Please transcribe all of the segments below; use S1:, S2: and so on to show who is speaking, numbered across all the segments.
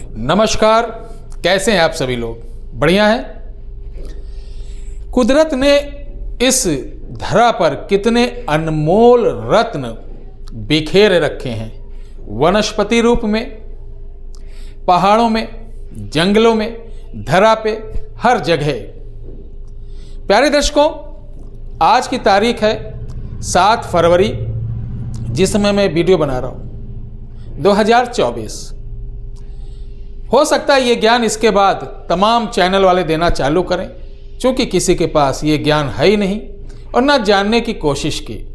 S1: नमस्कार, कैसे हैं आप सभी लोग? बढ़िया हैं? कुदरत ने इस धरा पर कितने अनमोल रत्न बिखेर रखे हैं, वनस्पति रूप में, पहाड़ों में, जंगलों में, धरा पे, हर जगह। प्यारे दर्शकों, आज की तारीख है 7 फरवरी, जिस समय मैं वीडियो बना रहा हूं, 2024। हो सकता है ये ज्ञान इसके बाद तमाम चैनल वाले देना चालू करें, क्योंकि किसी के पास ये ज्ञान है ही नहीं और ना जानने की कोशिश की।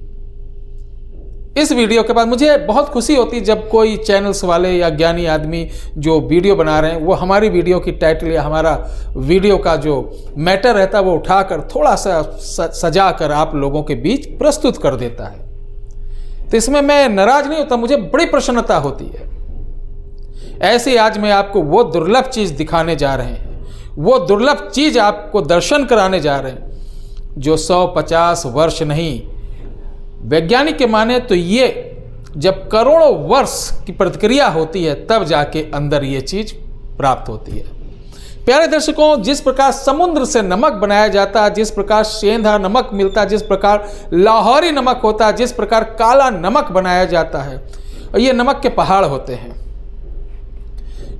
S1: इस वीडियो के बाद मुझे बहुत खुशी होती है जब कोई चैनल्स वाले या ज्ञानी आदमी जो वीडियो बना रहे हैं वो हमारी वीडियो की टाइटल या हमारा वीडियो का जो मैटर रहता है वो उठाकर थोड़ा सा सजा कर आप लोगों के बीच प्रस्तुत कर देता है। तो इसमें मैं नाराज नहीं होता, मुझे बड़ी प्रसन्नता होती है। ऐसे आज मैं आपको वो दुर्लभ चीज दिखाने जा रहे हैं, वो दुर्लभ चीज आपको दर्शन कराने जा रहे हैं जो 150 वर्ष नहीं, वैज्ञानिक के माने तो ये जब करोड़ों वर्ष की प्रतिक्रिया होती है तब जाके अंदर ये चीज प्राप्त होती है। प्यारे दर्शकों, जिस प्रकार समुद्र से नमक बनाया जाता है, जिस प्रकार सेंधा नमक मिलता है, जिस प्रकार लाहौरी नमक होता है, जिस प्रकार काला नमक बनाया जाता है, और ये नमक के पहाड़ होते हैं,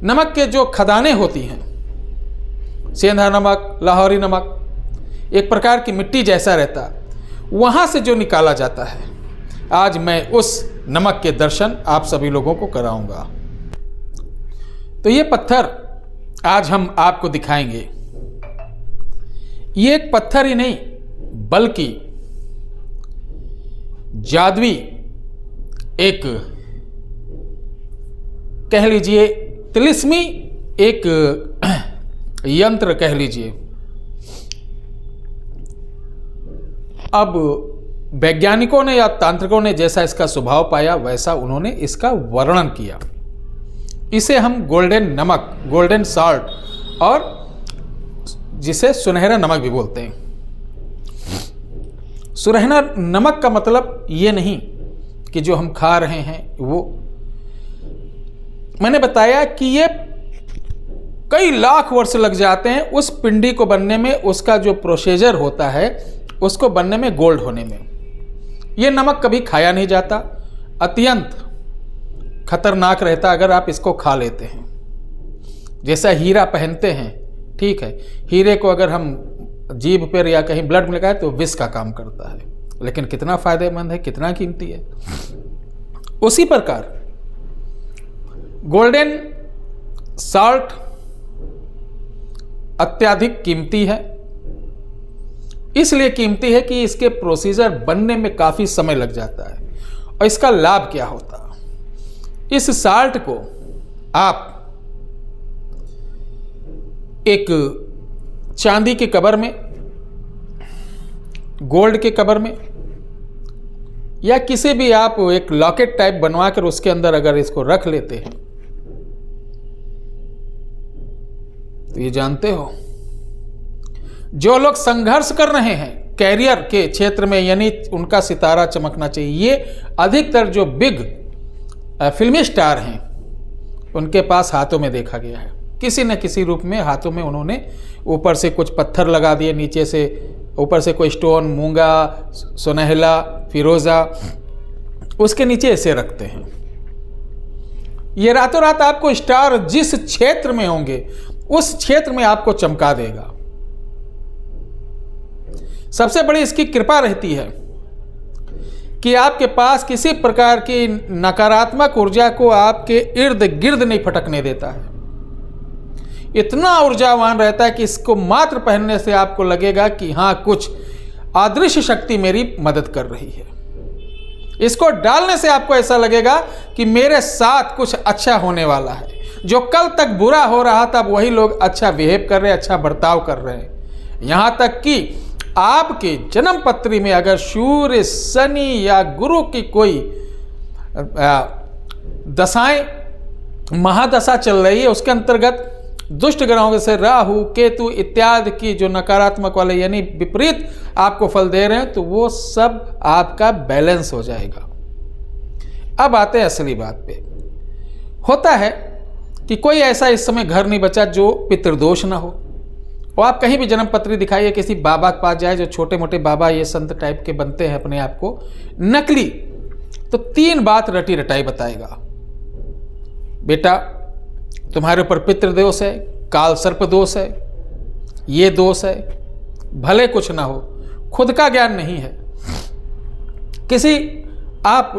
S1: नमक के जो खदानें होती हैं, सेंधा नमक, लाहौरी नमक, एक प्रकार की मिट्टी जैसा रहता है, वहां से जो निकाला जाता है, आज मैं उस नमक के दर्शन आप सभी लोगों को कराऊंगा। तो ये पत्थर आज हम आपको दिखाएंगे। ये एक पत्थर ही नहीं बल्कि जादुई एक, कह लीजिए तिलिस्मी एक यंत्र कह लीजिए। अब वैज्ञानिकों ने या तांत्रिकों ने जैसा इसका स्वभाव पाया वैसा उन्होंने इसका वर्णन किया। इसे हम गोल्डन नमक, गोल्डन सॉल्ट, और जिसे सुनहरा नमक भी बोलते हैं। सुनहरा नमक का मतलब ये नहीं कि जो हम खा रहे हैं वो, मैंने बताया कि ये कई लाख वर्ष लग जाते हैं उस पिंडी को बनने में, उसका जो प्रोसीजर होता है उसको बनने में, गोल्ड होने में। ये नमक कभी खाया नहीं जाता, अत्यंत खतरनाक रहता अगर आप इसको खा लेते हैं। जैसा हीरा पहनते हैं, ठीक है, हीरे को अगर हम जीभ पर या कहीं ब्लड में लगाए तो विष का काम करता है, लेकिन कितना फायदेमंद है, कितना कीमती है। उसी प्रकार गोल्डन सॉल्ट अत्यधिक कीमती है। इसलिए कीमती है कि इसके प्रोसीजर बनने में काफी समय लग जाता है। और इसका लाभ क्या होता है? इस सॉल्ट को आप एक चांदी के कवर में, गोल्ड के कवर में, या किसी भी आप एक लॉकेट टाइप बनवा कर उसके अंदर अगर इसको रख लेते हैं तो ये जानते हो, जो लोग संघर्ष कर रहे हैं कैरियर के क्षेत्र में, यानी उनका सितारा चमकना चाहिए, ये अधिकतर जो बिग फिल्मी स्टार हैं उनके पास हाथों में देखा गया है, किसी न किसी रूप में हाथों में उन्होंने ऊपर से कुछ पत्थर लगा दिए, नीचे से ऊपर से कोई स्टोन, मूंगा, सुनहला, फिरोजा, उसके नीचे ऐसे रखते हैं। ये रातों रात आपको स्टार जिस क्षेत्र में होंगे उस क्षेत्र में आपको चमका देगा। सबसे बड़ी इसकी कृपा रहती है कि आपके पास किसी प्रकार की नकारात्मक ऊर्जा को आपके इर्द गिर्द नहीं फटकने देता है। इतना ऊर्जावान रहता है कि इसको मात्र पहनने से आपको लगेगा कि हाँ, कुछ अदृश्य शक्ति मेरी मदद कर रही है। इसको डालने से आपको ऐसा लगेगा कि मेरे साथ कुछ अच्छा होने वाला है। जो कल तक बुरा हो रहा था वही लोग अच्छा बिहेव कर रहे हैं, अच्छा बर्ताव कर रहे हैं। यहां तक कि आपके जन्म पत्री में अगर सूर्य, शनि या गुरु की कोई दशाएं, महादशा चल रही है, उसके अंतर्गत दुष्ट ग्रहों से राहु, केतु इत्यादि की जो नकारात्मक वाले यानी विपरीत आपको फल दे रहे हैं, तो वो सब आपका बैलेंस हो जाएगा। अब आते हैं असली बात पे। होता है कि कोई ऐसा इस समय घर नहीं बचा जो पितृदोष ना हो। और आप कहीं भी जन्म पत्री दिखाइए, किसी बाबा के पास जाए, जो छोटे मोटे बाबा ये संत टाइप के बनते हैं अपने आप को नकली, तो 3 बात रटी रटाई बताएगा। बेटा तुम्हारे ऊपर पितृदोष है, काल सर्प दोष है, ये दोष है, भले कुछ ना हो, खुद का ज्ञान नहीं है। किसी आप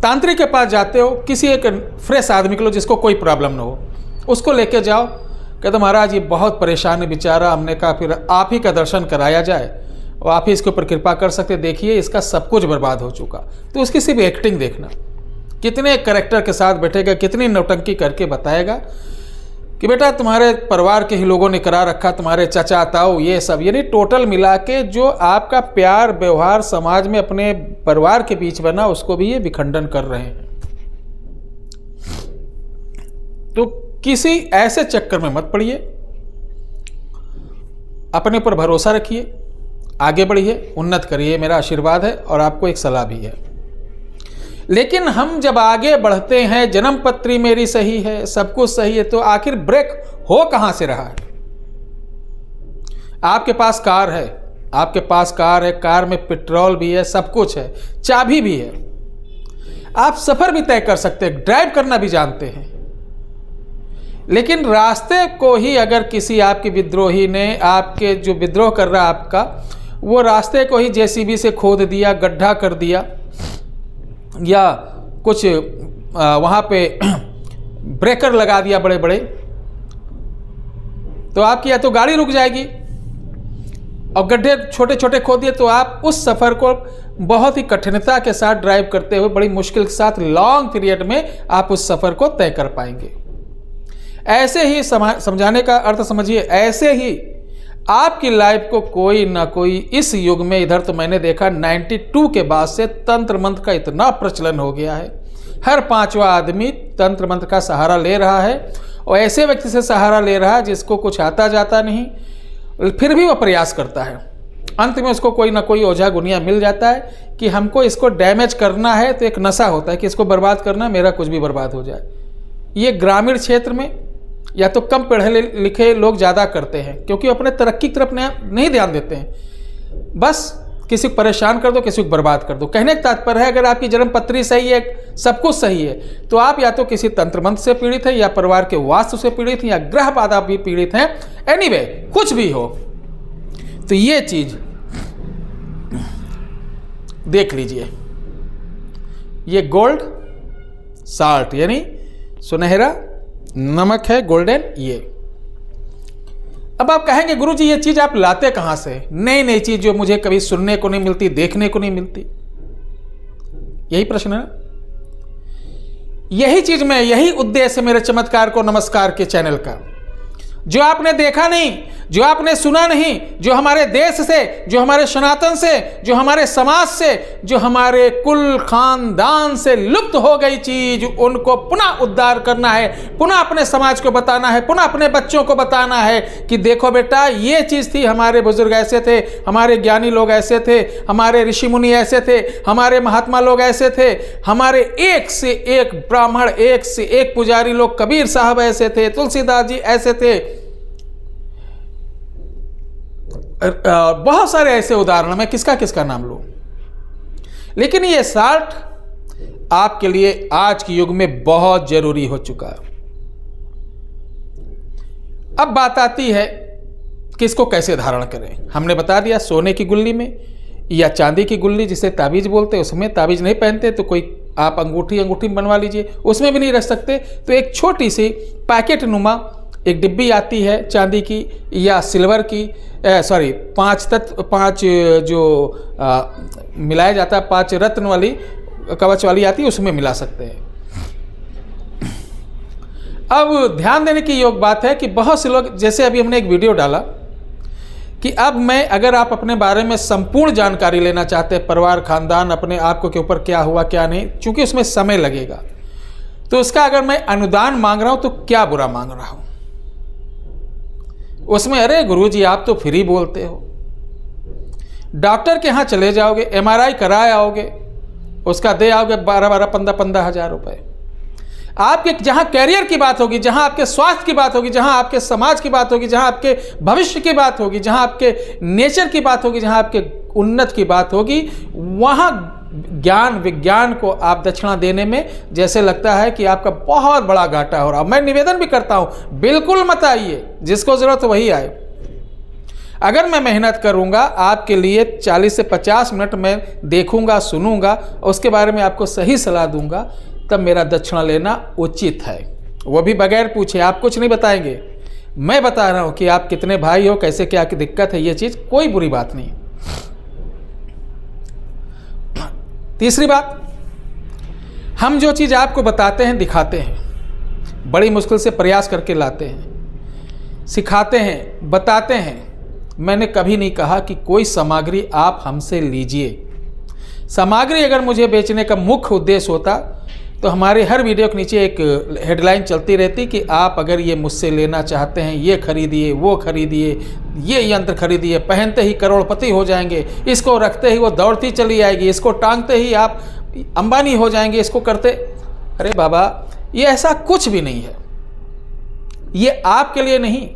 S1: तांत्रिक के पास जाते हो, किसी एक फ्रेश आदमी को लो जिसको कोई प्रॉब्लम ना हो, उसको लेके जाओ, कहते महाराज ये बहुत परेशान है बेचारा, हमने कहा फिर आप ही का दर्शन कराया जाए और आप ही इसके ऊपर कृपा कर सकते, देखिए इसका सब कुछ बर्बाद हो चुका। तो उसकी सिर्फ एक्टिंग देखना, कितने कैरेक्टर के साथ बैठेगा, कितनी नौटंकी करके बताएगा कि बेटा तुम्हारे परिवार के ही लोगों ने करा रखा, तुम्हारे चचा ताऊ ये सब, यानी टोटल मिला के जो आपका प्यार व्यवहार समाज में अपने परिवार के बीच बना, उसको भी ये विखंडन कर रहे हैं। तो किसी ऐसे चक्कर में मत पड़िए, अपने ऊपर भरोसा रखिए, आगे बढ़िए, उन्नत करिए, मेरा आशीर्वाद है और आपको एक सलाह भी है। लेकिन हम जब आगे बढ़ते हैं, जन्म पत्री मेरी सही है, सब कुछ सही है, तो आखिर ब्रेक हो कहां से रहा है? आपके पास कार है, आपके पास कार है, कार में पेट्रोल भी है, सब कुछ है, चाबी भी है, आप सफर भी तय कर सकते हैं, ड्राइव करना भी जानते हैं। लेकिन रास्ते को ही अगर किसी आपके विद्रोही ने, आपके जो विद्रोह कर रहा आपका, वो रास्ते को ही जेसीबी से खोद दिया, गड्ढा कर दिया, या कुछ वहाँ पे ब्रेकर लगा दिया बड़े बड़े, तो आपकी या तो गाड़ी रुक जाएगी, और गड्ढे छोटे छोटे खोद दिए तो आप उस सफ़र को बहुत ही कठिनता के साथ ड्राइव करते हुए, बड़ी मुश्किल के साथ लॉन्ग पीरियड में आप उस सफ़र को तय कर पाएंगे। ऐसे ही समझाने का अर्थ समझिए, ऐसे ही आपकी लाइफ को कोई ना कोई इस युग में, इधर तो मैंने देखा 92 के बाद से तंत्र मंत्र का इतना प्रचलन हो गया है, हर 5वां आदमी तंत्र मंत्र का सहारा ले रहा है, और ऐसे व्यक्ति से सहारा ले रहा है जिसको कुछ आता जाता नहीं, फिर भी वो प्रयास करता है। अंत में उसको कोई ना कोई ओझा गुनिया मिल जाता है कि हमको इसको डैमेज करना है, तो एक नशा होता है कि इसको बर्बाद करना, मेरा कुछ भी बर्बाद हो जाए। ये ग्रामीण क्षेत्र में या तो कम पढ़े लिखे लोग ज़्यादा करते हैं, क्योंकि अपने तरक्की की तरफ नहीं ध्यान देते हैं। बस किसी को परेशान कर दो, किसी को बर्बाद कर दो। कहने का तात्पर्य है, अगर आपकी जन्म पत्री सही है, सब कुछ सही है, तो आप या तो किसी तंत्र मंत्र से पीड़ित हैं, या परिवार के वास्तु से पीड़ित हैं, या ग्रह बाधा भी पीड़ित हैं। एनीवे, कुछ भी हो, तो ये चीज देख लीजिए। ये गोल्ड साल्ट यानी सुनहरा नमक है, गोल्डन। ये अब आप कहेंगे गुरुजी ये चीज आप लाते कहां से? नई नई चीज जो मुझे कभी सुनने को नहीं मिलती, देखने को नहीं मिलती, यही प्रश्न है। यही चीज में, यही उद्देश्य है मेरे चमत्कार को नमस्कार के चैनल का। जो आपने देखा नहीं, जो आपने सुना नहीं, जो हमारे देश से, जो हमारे सनातन से, जो हमारे समाज से, जो हमारे कुल खानदान से लुप्त हो गई चीज, उनको पुनः उद्धार करना है, पुनः अपने समाज को बताना है, पुनः अपने बच्चों को बताना है कि देखो बेटा ये चीज थी, हमारे बुजुर्ग ऐसे थे, हमारे ज्ञानी लोग ऐसे थे, हमारे ऋषि मुनि ऐसे थे, हमारे महात्मा लोग ऐसे थे, हमारे एक से एक ब्राह्मण, एक से एक पुजारी लोग, कबीर साहब ऐसे थे, तुलसीदास जी ऐसे थे, बहुत सारे ऐसे उदाहरण, मैं किसका किसका नाम लूं। लेकिन ये साल्ट आपके लिए आज के युग में बहुत जरूरी हो चुका है। अब बात आती है कि इसको कैसे धारण करें। हमने बता दिया, सोने की गुल्ली में या चांदी की गुल्ली जिसे ताबीज बोलते हैं, उसमें ताबीज नहीं पहनते तो कोई आप अंगूठी बनवा लीजिए, उसमें भी नहीं रख सकते तो एक छोटी सी पैकेट नुमा एक डिब्बी आती है चांदी की या सिल्वर की, सॉरी 5 जो मिलाया जाता है, 5 रत्न वाली कवच वाली आती है, उसमें मिला सकते हैं। अब ध्यान देने की योग बात है कि बहुत से लोग, जैसे अभी हमने एक वीडियो डाला कि अब मैं, अगर आप अपने बारे में संपूर्ण जानकारी लेना चाहते हैं, परिवार खानदान अपने आप को के ऊपर क्या हुआ क्या नहीं, चूंकि उसमें समय लगेगा, तो उसका अगर मैं अनुदान मांग रहा हूं तो क्या बुरा मांग रहा हूं उसमें? अरे गुरुजी आप तो फ्री बोलते हो। डॉक्टर के यहाँ चले जाओगे, MRI कराए आओगे, उसका दे आओगे 12-15 हज़ार रुपए। आपके जहां कैरियर की बात होगी, जहां आपके स्वास्थ्य की बात होगी, जहां आपके समाज की बात होगी, जहां आपके भविष्य की बात होगी, जहां आपके नेचर की बात होगी, जहां आपके उन्नत की बात होगी, वहां ज्ञान विज्ञान को आप दक्षिणा देने में जैसे लगता है कि आपका बहुत बड़ा घाटा हो रहा। मैं निवेदन भी करता हूं, बिल्कुल मत आइए, जिसको जरूरत वही आए। अगर मैं मेहनत करूंगा आपके लिए 40 से 50 मिनट मैं देखूंगा, सुनूंगा, उसके बारे में आपको सही सलाह दूंगा, तब मेरा दक्षिणा लेना उचित है। वो भी बगैर पूछे, आप कुछ नहीं बताएंगे, मैं बता रहा हूं कि आप कितने भाई हो, कैसे क्या की दिक्कत है, ये चीज़ कोई बुरी बात नहीं। तीसरी बात, हम जो चीज़ आपको बताते हैं, दिखाते हैं, बड़ी मुश्किल से प्रयास करके लाते हैं, सिखाते हैं, बताते हैं। मैंने कभी नहीं कहा कि कोई सामग्री आप हमसे लीजिए। सामग्री अगर मुझे बेचने का मुख्य उद्देश्य होता तो हमारे हर वीडियो के नीचे एक हेडलाइन चलती रहती कि आप अगर ये मुझसे लेना चाहते हैं, ये खरीदिए, वो खरीदिए, ये यंत्र खरीदिए, पहनते ही करोड़पति हो जाएंगे, इसको रखते ही वो दौड़ती चली आएगी, इसको टांगते ही आप अंबानी हो जाएंगे, इसको करते। अरे बाबा, ये ऐसा कुछ भी नहीं है। ये आपके लिए नहीं,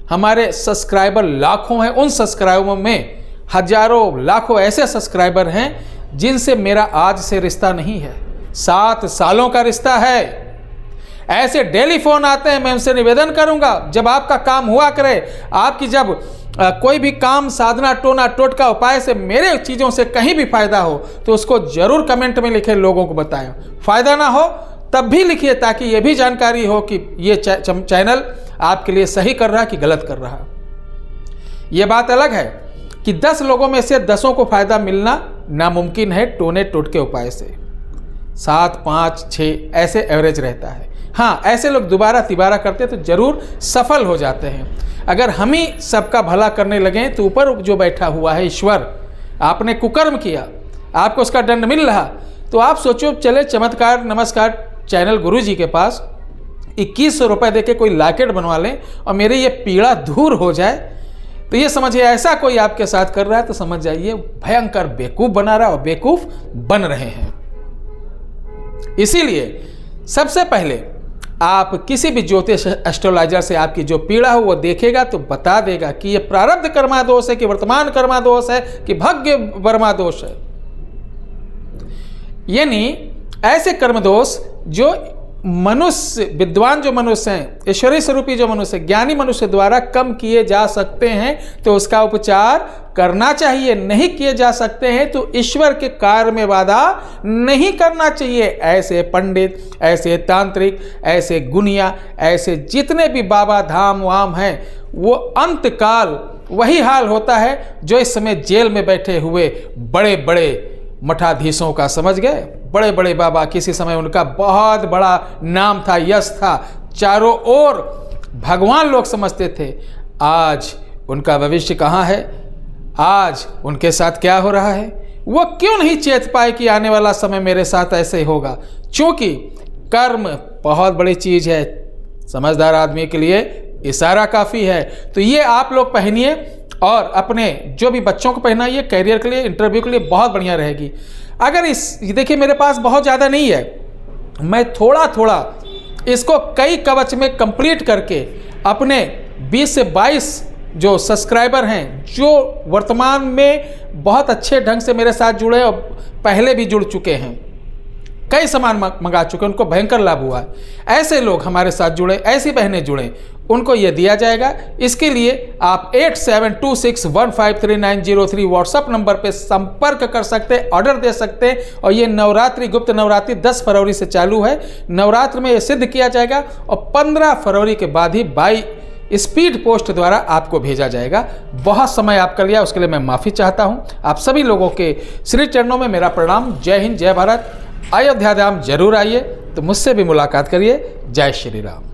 S1: हमारे सब्सक्राइबर लाखों हैं, उन सब्सक्राइबरों में हजारों लाखों ऐसे सब्सक्राइबर हैं जिनसे मेरा आज से रिश्ता नहीं है, 7 सालों का रिश्ता है। ऐसे डेली फोन आते हैं, मैं उनसे निवेदन करूंगा जब आपका काम हुआ करे, आपकी जब कोई भी काम साधना टोना टोटका उपाय से मेरे चीज़ों से कहीं भी फायदा हो तो उसको जरूर कमेंट में लिखे, लोगों को बताएं। फायदा ना हो तब भी लिखिए, ताकि ये भी जानकारी हो कि ये चैनल आपके लिए सही कर रहा है कि गलत कर रहा है। ये बात अलग है कि 10 लोगों में से 10 को फायदा मिलना नामुमकिन है टोने टोटके उपाय से। 7, 5, 6 ऐसे एवरेज रहता है। हाँ, ऐसे लोग दोबारा तिबारा करते तो जरूर सफल हो जाते हैं। अगर हम ही सबका भला करने लगे तो ऊपर जो बैठा हुआ है ईश्वर, आपने कुकर्म किया, आपको उसका दंड मिल रहा, तो आप सोचो, चले चमत्कार नमस्कार चैनल गुरु जी के पास 2100 रुपये देके कोई लॉकेट बनवा लें और मेरी ये पीड़ा दूर हो जाए, तो ये समझिए ऐसा कोई आपके साथ कर रहा है तो समझ जाइए भयंकर बेवकूफ़ बना रहा और बेवकूफ़ बन रहे हैं। इसीलिए सबसे पहले आप किसी भी ज्योतिष एस्ट्रोलॉजर से आपकी जो पीड़ा हो वो देखेगा तो बता देगा कि ये प्रारब्ध कर्मा दोष है, कि वर्तमान कर्मा दोष है, कि भाग्य वर्मा दोष है। यानी ऐसे कर्म दोष जो मनुष्य, विद्वान जो मनुष्य हैं, ईश्वरीय स्वरूपी जो मनुष्य, ज्ञानी मनुष्य द्वारा कम किए जा सकते हैं तो उसका उपचार करना चाहिए। नहीं किए जा सकते हैं तो ईश्वर के कार्य में बाधा नहीं करना चाहिए। ऐसे पंडित, ऐसे तांत्रिक, ऐसे गुनिया, ऐसे जितने भी बाबा धाम वाम हैं, वो अंतकाल वही हाल होता है जो इस समय जेल में बैठे हुए बड़े बड़े मठाधीशों का, समझ गए, बड़े बड़े बाबा, किसी समय उनका बहुत बड़ा नाम था, यश था, चारों ओर भगवान लोग समझते थे। आज उनका भविष्य कहाँ है? आज उनके साथ क्या हो रहा है? वो क्यों नहीं चेत पाए कि आने वाला समय मेरे साथ ऐसे होगा? क्योंकि कर्म बहुत बड़ी चीज़ है, समझदार आदमी के लिए इशारा काफ़ी है। तो ये आप लोग पहनिए और अपने जो भी बच्चों को पहनाइए, कैरियर के लिए, इंटरव्यू के लिए बहुत बढ़िया रहेगी। अगर देखिए मेरे पास बहुत ज़्यादा नहीं है, मैं थोड़ा थोड़ा इसको कई कवच में कंप्लीट करके अपने 20 से 22 जो सब्सक्राइबर हैं, जो वर्तमान में बहुत अच्छे ढंग से मेरे साथ जुड़े और पहले भी जुड़ चुके हैं, कई सामान मंगा चुके, उनको भयंकर लाभ हुआ है, ऐसे लोग हमारे साथ जुड़े, ऐसी बहनें जुड़े, उनको ये दिया जाएगा। इसके लिए आप 8726153903 व्हाट्सएप नंबर पे संपर्क कर सकते हैं, ऑर्डर दे सकते हैं। और ये नवरात्रि, गुप्त नवरात्रि 10 फरवरी से चालू है। नवरात्र में ये सिद्ध किया जाएगा और 15 फरवरी के बाद ही बाई स्पीड पोस्ट द्वारा आपको भेजा जाएगा। बहुत समय आपका लिया, उसके लिए मैं माफ़ी चाहता हूँ। आप सभी लोगों के श्री चरणों में मेरा प्रणाम। जय हिंद, जय भारत। अयोध्या धाम जरूर आइए, तो मुझसे भी मुलाकात करिए। जय श्री राम।